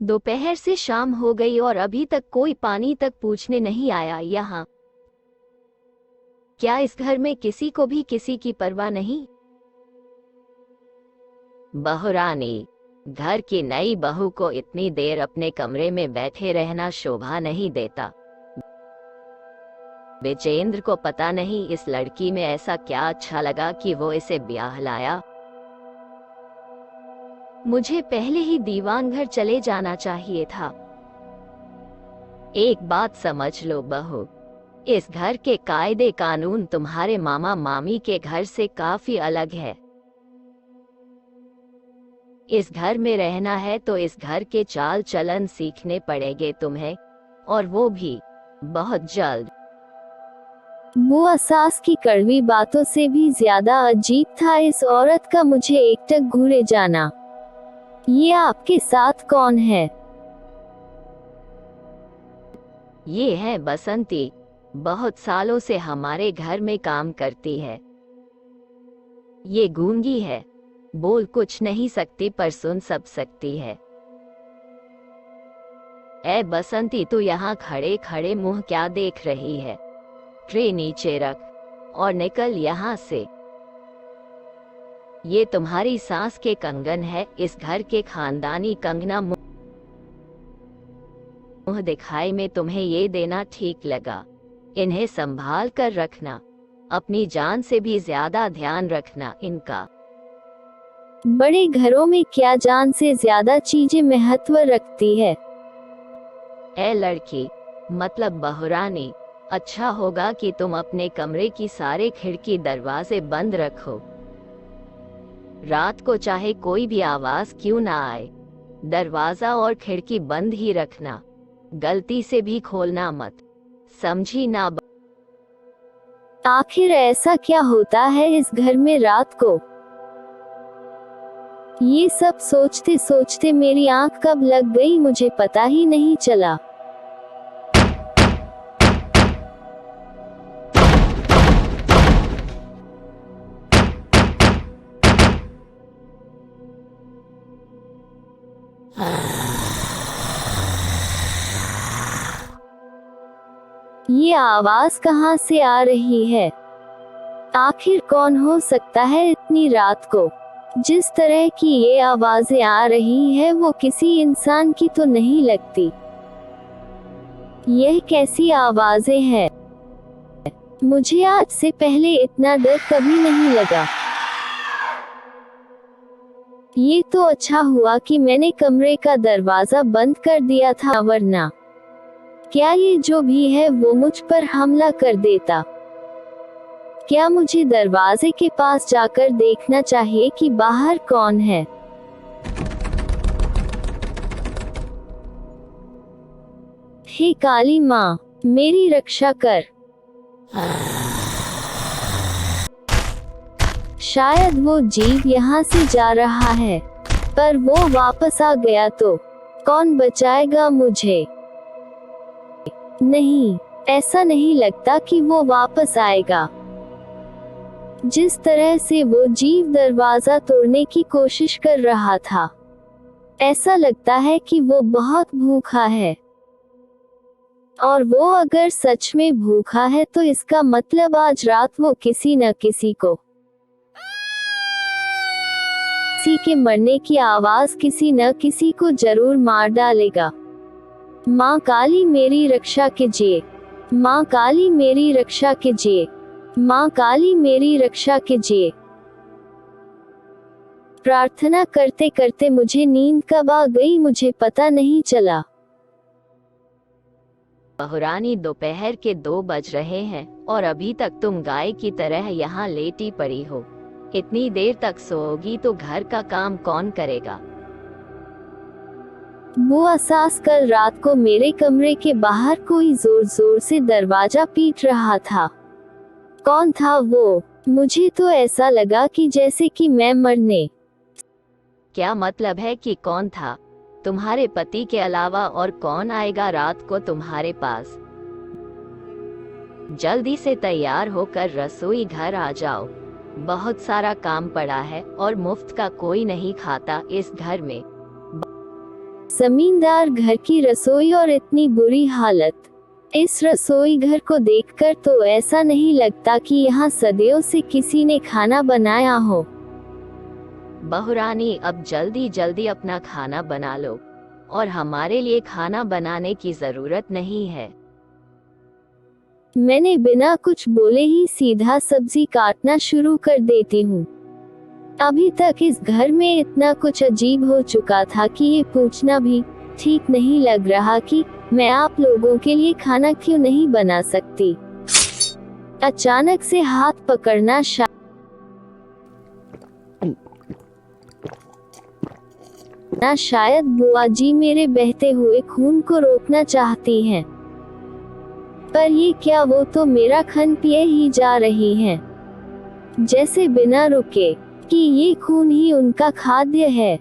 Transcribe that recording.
दोपहर से शाम हो गई और अभी तक कोई पानी तक पूछने नहीं आया। यहाँ क्या इस घर में किसी को भी किसी की परवाह नहीं? बहुरानी, घर की नई बहू को इतनी देर अपने कमरे में बैठे रहना शोभा नहीं देता। विजेंद्र को पता नहीं इस लड़की में ऐसा क्या अच्छा लगा कि वो इसे ब्याह लाया। मुझे पहले ही दीवान घर चले जाना चाहिए था। एक बात समझ लो बहू, इस घर के कायदे कानून तुम्हारे मामा मामी के घर से काफी अलग है। इस घर में रहना है तो इस घर के चाल चलन सीखने पड़ेंगे तुम्हें, और वो भी बहुत जल्द। वो असास की कड़वी बातों से भी ज्यादा अजीब था इस औरत का मुझे एकटक घूरे जाना। ये आपके साथ कौन है? ये है बसंती, बहुत सालों से हमारे घर में काम करती है। ये गूंगी है, बोल कुछ नहीं सकती पर सुन सब सकती है। ए बसंती, तू यहाँ खड़े खड़े मुंह क्या देख रही है? ट्रे नीचे रख और निकल यहाँ से। ये तुम्हारी सास के कंगन है, इस घर के खानदानी कंगना। मुंह दिखाई में तुम्हें ये देना ठीक लगा। इन्हें संभाल कर रखना, अपनी जान से भी ज्यादा ध्यान रखना इनका। बड़े घरों में क्या जान से ज्यादा चीजें महत्व रखती है? ए लड़की, मतलब बहुरानी, अच्छा होगा कि तुम अपने कमरे की सारे खिड़की दरवाजे बंद रखो। रात को चाहे कोई भी आवाज क्यों ना आए, दरवाजा और खिड़की बंद ही रखना, गलती से भी खोलना मत, समझी ना? आखिर ऐसा क्या होता है इस घर में रात को? ये सब सोचते सोचते मेरी आंख कब लग गई मुझे पता ही नहीं चला। ये आवाज कहाँ से आ रही है? आखिर कौन हो सकता है इतनी रात को? जिस तरह की ये आवाजें आ रही है वो किसी इंसान की तो नहीं लगती। यह कैसी आवाजें हैं? मुझे आज से पहले इतना डर कभी नहीं लगा। ये तो अच्छा हुआ कि मैंने कमरे का दरवाजा बंद कर दिया था, वरना क्या ये जो भी है वो मुझ पर हमला कर देता। क्या मुझे दरवाजे के पास जाकर देखना चाहिए कि बाहर कौन है? हे काली माँ, मेरी रक्षा कर। शायद वो जीव यहाँ से जा रहा है, पर वो वापस आ गया तो कौन बचाएगा मुझे? नहीं, ऐसा नहीं लगता कि वो वापस आएगा। जिस तरह से वो जीव दरवाजा तोड़ने की कोशिश कर रहा था, ऐसा लगता है कि वो बहुत भूखा है। और वो अगर सच में भूखा है तो इसका मतलब आज रात वो किसी न किसी को, किसी के मरने की आवाज किसी न किसी को जरूर मार डालेगा। माँ काली मेरी रक्षा कीजिए, माँ काली मेरी रक्षा कीजिए, माँ काली मेरी रक्षा कीजिए। प्रार्थना करते करते मुझे नींद कब आ गई मुझे पता नहीं चला। बहुरानी, दोपहर के 2 बज रहे हैं और अभी तक तुम गाय की तरह यहाँ लेटी पड़ी हो। इतनी देर तक सोओगी तो घर का काम कौन करेगा? वो असास कल रात को मेरे कमरे के बाहर कोई जोर जोर से दरवाजा पीट रहा था। कौन था वो? मुझे तो ऐसा लगा कि जैसे कि मैं मरने। क्या मतलब है कि कौन था? तुम्हारे पति के अलावा और कौन आएगा रात को तुम्हारे पास? जल्दी से तैयार होकर रसोई घर आ जाओ, बहुत सारा काम पड़ा है और मुफ्त का कोई नहीं खाता इस घर में। जमींदार घर की रसोई और इतनी बुरी हालत। इस रसोई घर को देखकर तो ऐसा नहीं लगता कि यहाँ सदियों से किसी ने खाना बनाया हो। बहुरानी, अब जल्दी जल्दी अपना खाना बना लो और हमारे लिए खाना बनाने की जरूरत नहीं है। मैंने बिना कुछ बोले ही सीधा सब्जी काटना शुरू कर देती हूँ। अभी तक इस घर में इतना कुछ अजीब हो चुका था कि ये पूछना भी ठीक नहीं लग रहा कि मैं आप लोगों के लिए खाना क्यों नहीं बना सकती। अचानक से हाथ पकड़ना शायद बुआ जी मेरे बहते हुए खून को रोकना चाहती हैं। पर ये क्या, वो तो मेरा खून पिए ही जा रही हैं, जैसे बिना रुके कि ये खून ही उनका खाद्य है।